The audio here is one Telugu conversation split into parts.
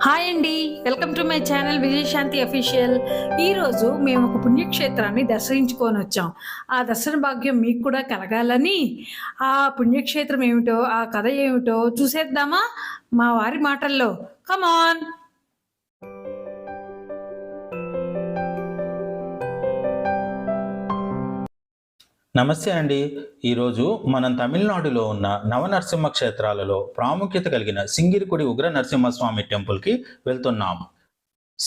హాయ్ అండి, welcome to my channel Vijayashanti official. ఈరోజు మేము ఒక పుణ్యక్షేత్రాన్ని దర్శించుకొని వచ్చాం. ఆ దర్శన భాగ్యం మీకు కూడా కలగాలని ఆ పుణ్యక్షేత్రం ఏమిటో, ఆ కథ ఏమిటో చూసేద్దామా మా వారి మాటల్లో. కమాన్. నమస్తే అండి. ఈరోజు మనం తమిళనాడులో ఉన్న నవనరసింహ క్షేత్రాలలో ప్రాముఖ్యత కలిగిన సింగిరికుడి ఉగ్ర నరసింహస్వామి టెంపుల్కి వెళ్తున్నాం.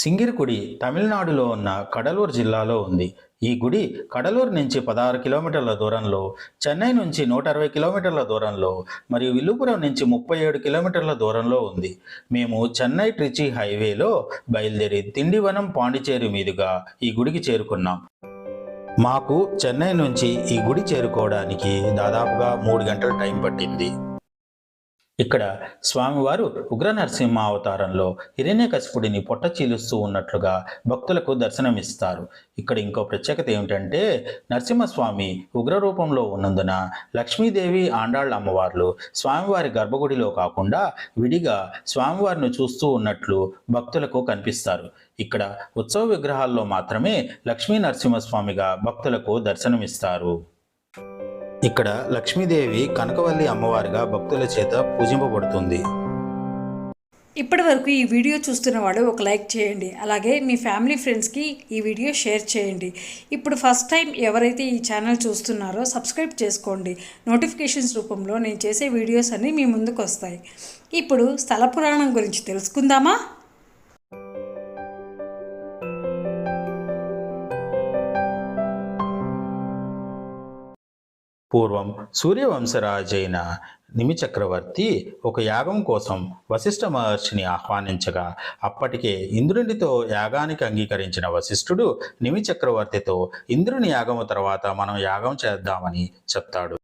సింగిరికుడి తమిళనాడులో ఉన్న కడలూరు జిల్లాలో ఉంది. ఈ గుడి కడలూరు నుంచి 16 కిలోమీటర్ల దూరంలో, చెన్నై నుంచి 160 కిలోమీటర్ల దూరంలో మరియు విల్లుపురం నుంచి 37 కిలోమీటర్ల దూరంలో ఉంది. మేము చెన్నై ట్రిచి హైవేలో బయలుదేరి తిండివనం పాండిచేరి మీదుగా ఈ గుడికి చేరుకున్నాం. మాకు చెన్నై నుంచి ఈ గుడి చేరుకోవడానికి దాదాపుగా 3 గంటల టైం పట్టింది. ఇక్కడ స్వామివారు ఉగ్ర నరసింహ అవతారంలో హిరణ్యకశిపుడిని పొట్ట చీలుస్తూ ఉన్నట్లుగా భక్తులకు దర్శనమిస్తారు. ఇక్కడ ఇంకో ప్రత్యేకత ఏమిటంటే, నరసింహస్వామి ఉగ్ర రూపంలో ఉన్నందున లక్ష్మీదేవి ఆండాళ్ళ అమ్మవార్లు స్వామివారి గర్భగుడిలో కాకుండా విడిగా స్వామివారిని చూస్తూ ఉన్నట్లు భక్తులకు కనిపిస్తారు. ఇక్కడ ఉత్సవ విగ్రహాల్లో మాత్రమే లక్ష్మీ నరసింహస్వామిగా భక్తులకు దర్శనమిస్తారు. ఇక్కడ లక్ష్మీదేవి కనకవల్లి అమ్మవారిగా భక్తుల చేత పూజింపబడుతుంది. ఇప్పటి వరకు ఈ వీడియో చూస్తున్న వాళ్ళు ఒక లైక్ చేయండి, అలాగే మీ ఫ్యామిలీ ఫ్రెండ్స్కి ఈ వీడియో షేర్ చేయండి. ఇప్పుడు ఫస్ట్ టైం ఎవరైతే ఈ ఛానల్ చూస్తున్నారో సబ్స్క్రైబ్ చేసుకోండి. నోటిఫికేషన్స్ రూపంలో నేను చేసే వీడియోస్ అన్నీ మీ ముందుకు వస్తాయి. ఇప్పుడు స్థల పురాణం గురించి తెలుసుకుందామా? పూర్వం సూర్యవంశరాజైన నిమిచక్రవర్తి ఒక యాగం కోసం వశిష్ఠ మహర్షిని ఆహ్వానించగా, అప్పటికే ఇంద్రునితో యాగానికి అంగీకరించిన వశిష్ఠుడు నిమిచక్రవర్తితో ఇంద్రుని యాగము తర్వాత మనం యాగం చేద్దామని చెప్తాడు.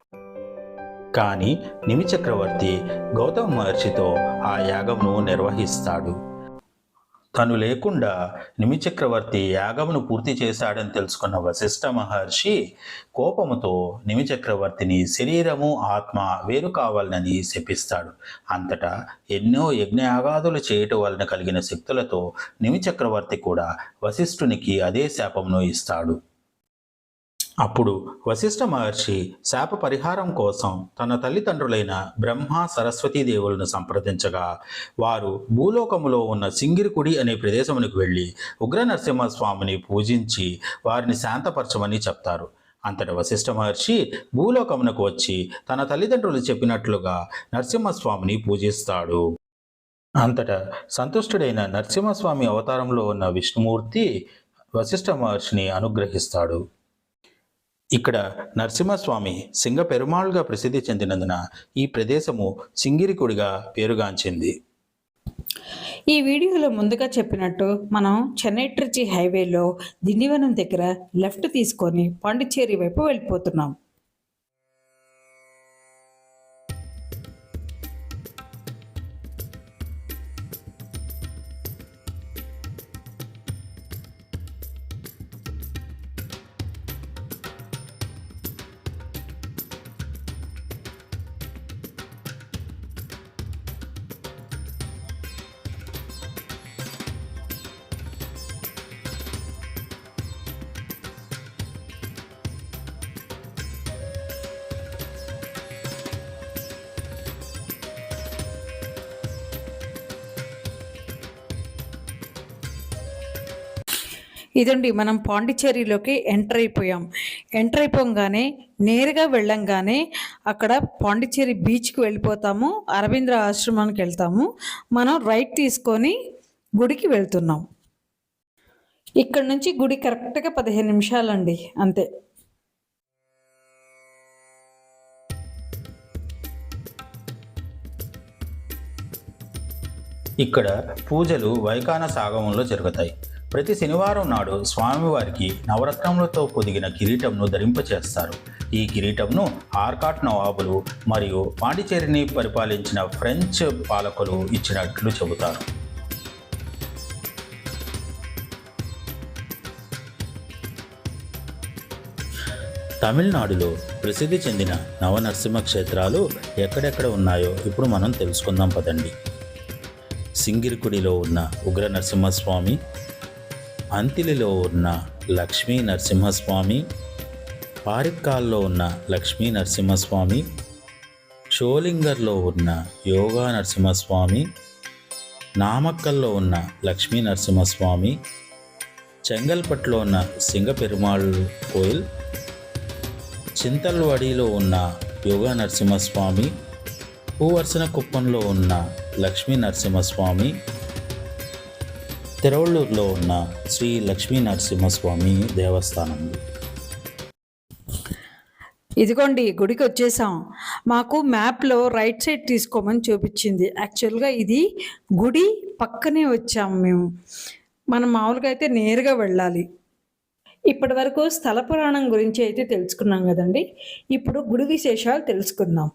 కానీ నిమిచక్రవర్తి గౌతమ మహర్షితో ఆ యాగమును నిర్వహిస్తాడు. తను లేకుండా నిమిచక్రవర్తి యాగమును పూర్తి చేశాడని తెలుసుకున్న వశిష్ఠ మహర్షి కోపముతో నిమిచక్రవర్తిని శరీరము ఆత్మ వేరు కావాలని శపిస్తాడు. అంతటా ఎన్నో యజ్ఞయాగాదులు చేయటం వలన కలిగిన శక్తులతో నిమిచక్రవర్తి కూడా వశిష్ఠునికి అదే శాపమును ఇస్తాడు. అప్పుడు వశిష్ఠ మహర్షి శాప పరిహారం కోసం తన తల్లిదండ్రులైన బ్రహ్మ సరస్వతీ దేవులను సంప్రదించగా, వారు భూలోకములో ఉన్న సింగిరికుడి అనే ప్రదేశమునికి వెళ్ళి ఉగ్ర నరసింహస్వామిని పూజించి వారిని శాంతపరచమని చెప్తారు. అంతట వశిష్ఠ మహర్షి భూలోకమునకు వచ్చి తన తల్లిదండ్రులు చెప్పినట్లుగా నరసింహస్వామిని పూజిస్తాడు. అంతటా సంతుష్టుడైన నరసింహస్వామి అవతారంలో ఉన్న విష్ణుమూర్తి వశిష్ఠ మహర్షిని అనుగ్రహిస్తాడు. ఇక్కడ నరసింహస్వామి సింగ పెరుమాళ్గా ప్రసిద్ధి చెందినందున ఈ ప్రదేశము సింగిరికుడిగా పేరుగాంచింది. ఈ వీడియోలో ముందుగా చెప్పినట్టు మనం చెన్నై ట్రిచి హైవేలో దిండివనం దగ్గర లెఫ్ట్ తీసుకొని పాండిచ్చేరి వైపు వెళ్ళిపోతున్నాం. ఇదండి, మనం పాండిచ్చేరిలోకి ఎంటర్ అయిపోగానే నేరుగా వెళ్ళంగానే అక్కడ పాండిచ్చేరి బీచ్కి వెళ్ళిపోతాము. అరవింద్ర ఆశ్రమానికి వెళ్తాము. మనం రైట్ తీసుకొని గుడికి వెళ్తున్నాం. ఇక్కడ నుంచి గుడి కరెక్ట్గా 15 నిమిషాలండి, అంతే. ఇక్కడ పూజలు వైఖాన సాగమంలో జరుగుతాయి. ప్రతి శనివారం నాడు స్వామివారికి నవరత్నములతో పొదిగిన కిరీటంను ధరింపచేస్తారు. ఈ కిరీటంను ఆర్కాట్ నవాబులు మరియు పాండిచేరిని పరిపాలించిన ఫ్రెంచ్ పాలకులు ఇచ్చినట్లు చెబుతారు. తమిళనాడులో ప్రసిద్ధి చెందిన నవనరసింహ క్షేత్రాలు ఎక్కడెక్కడ ఉన్నాయో ఇప్పుడు మనం తెలుసుకుందాం పదండి. సింగిరికుడిలో ఉన్న ఉగ్ర నరసింహస్వామి, అంతిలిలో ఉన్న లక్ష్మీ నరసింహస్వామి, పారిక్కాల్లో ఉన్న లక్ష్మీ నరసింహస్వామి, షోలింగర్లో ఉన్న యోగా నరసింహస్వామి, నామక్కల్లో ఉన్న లక్ష్మీ నరసింహస్వామి, చెంగల్పట్లో ఉన్న సింగపెరుమాళ్ కోయిల్, చింతల్వాడిలో ఉన్న యోగా నరసింహస్వామి, పూవర్సన కుప్పంలో ఉన్న లక్ష్మీ నరసింహస్వామి, తిరువళ్ళూరులో ఉన్న శ్రీ లక్ష్మీ నరసింహస్వామి దేవస్థానములు. ఇదిగోండి గుడికి వచ్చేసాం. మాకు మ్యాప్లో రైట్ సైడ్ తీసుకోమని చూపించింది. యాక్చువల్గా ఇది గుడి పక్కనే వచ్చాము మేము. మనం మామూలుగా అయితే నేరుగా వెళ్ళాలి. ఇప్పటి వరకు స్థల పురాణం గురించి అయితే తెలుసుకున్నాం కదండి. ఇప్పుడు గుడి విశేషాలు తెలుసుకుందాం.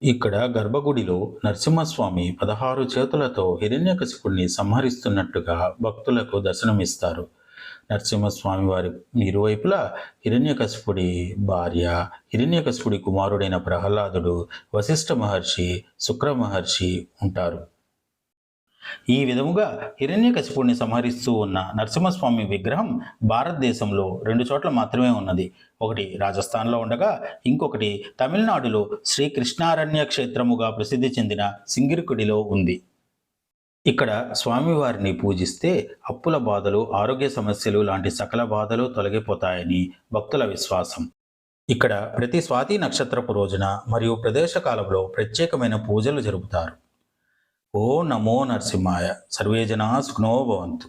ఇక్కడ గర్భగుడిలో నరసింహస్వామి 16 చేతులతో హిరణ్యకశిపుడిని సంహరిస్తున్నట్టుగా భక్తులకు దర్శనమిస్తారు. నరసింహస్వామి వారి ఇరువైపులా హిరణ్యకశిపుడి భార్య, హిరణ్యకశిపుడి కుమారుడైన ప్రహ్లాదుడు, వశిష్ఠ మహర్షి, శుక్ర మహర్షి ఉంటారు. ఈ విధముగా హిరణ్యకశిపుడిని సంహరిస్తూ ఉన్న నరసింహస్వామి విగ్రహం భారతదేశంలో 2 చోట్ల మాత్రమే ఉన్నది. ఒకటి రాజస్థాన్లో ఉండగా ఇంకొకటి తమిళనాడులో శ్రీకృష్ణారణ్య క్షేత్రముగా ప్రసిద్ధి చెందిన సింగిరికుడిలో ఉంది. ఇక్కడ స్వామివారిని పూజిస్తే అప్పుల బాధలు, ఆరోగ్య సమస్యలు లాంటి సకల బాధలు తొలగిపోతాయని భక్తుల విశ్వాసం. ఇక్కడ ప్రతి స్వాతి నక్షత్రపు రోజున మరియు ప్రదేశ కాలంలో ప్రత్యేకమైన పూజలు జరుపుతారు. ఓ నమో నరసింహాయ. సర్వే జనా సుఖినో భవంతు.